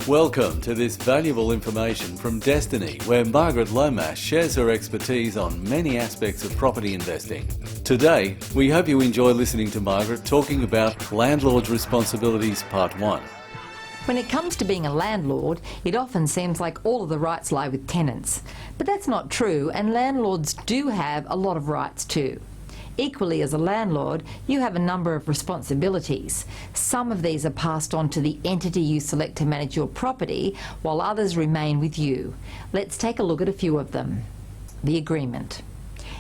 Welcome to this valuable information from Destiny, where Margaret Lomas shares her expertise on many aspects of property investing. Today, we hope you enjoy listening to Margaret talking about Landlord Responsibilities Part 1. When it comes to being a landlord, it often seems like all of the rights lie with tenants. But that's not true, and landlords do have a lot of rights too. Equally, as a landlord, you have a number of responsibilities. Some of these are passed on to the entity you select to manage your property, while others remain with you. Let's take a look at a few of them. The agreement.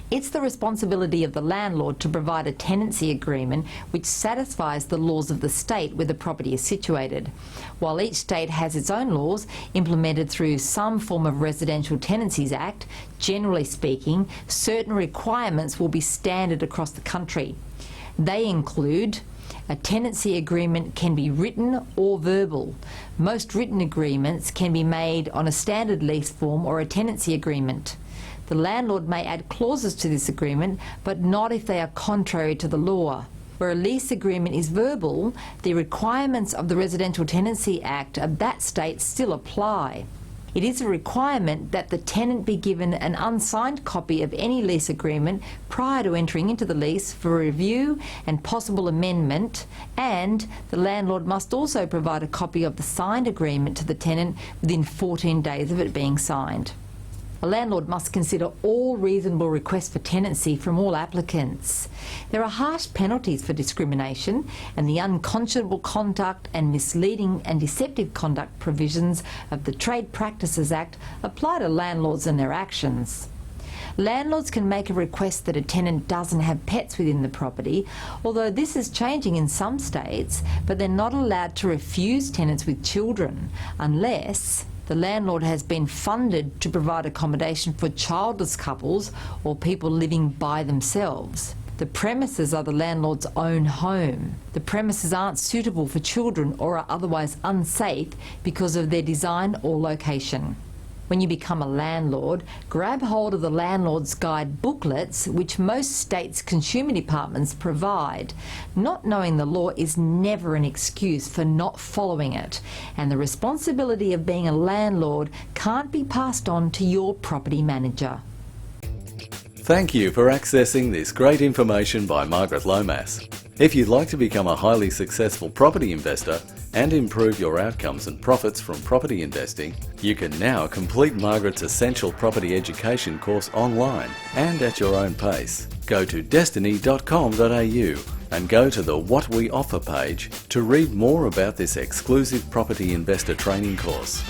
It's the responsibility of the landlord to provide a tenancy agreement which satisfies the laws of the state where the property is situated. While each state has its own laws implemented through some form of Residential Tenancies Act, generally speaking, certain requirements will be standard across the country. They include: a tenancy agreement can be written or verbal. Most written agreements can be made on a standard lease form or a tenancy agreement. The landlord may add clauses to this agreement, but not if they are contrary to the law. Where a lease agreement is verbal, the requirements of the Residential Tenancy Act of that state still apply. It is a requirement that the tenant be given an unsigned copy of any lease agreement prior to entering into the lease for review and possible amendment, and the landlord must also provide a copy of the signed agreement to the tenant within 14 days of it being signed. A landlord must consider all reasonable requests for tenancy from all applicants. There are harsh penalties for discrimination, and the unconscionable conduct and misleading and deceptive conduct provisions of the Trade Practices Act apply to landlords and their actions. Landlords can make a request that a tenant doesn't have pets within the property, although this is changing in some states, but they're not allowed to refuse tenants with children unless the landlord has been funded to provide accommodation for childless couples or people living by themselves. The premises are the landlord's own home. The premises aren't suitable for children or are otherwise unsafe because of their design or location. When you become a landlord, grab hold of the Landlord's Guide booklets, which most states' consumer departments provide. Not knowing the law is never an excuse for not following it, and the responsibility of being a landlord can't be passed on to your property manager. Thank you for accessing this great information by Margaret Lomas. If you'd like to become a highly successful property investor and improve your outcomes and profits from property investing, you can now complete Margaret's Essential Property Education course online and at your own pace. Go to destiny.com.au and go to the What We Offer page to read more about this exclusive property investor training course.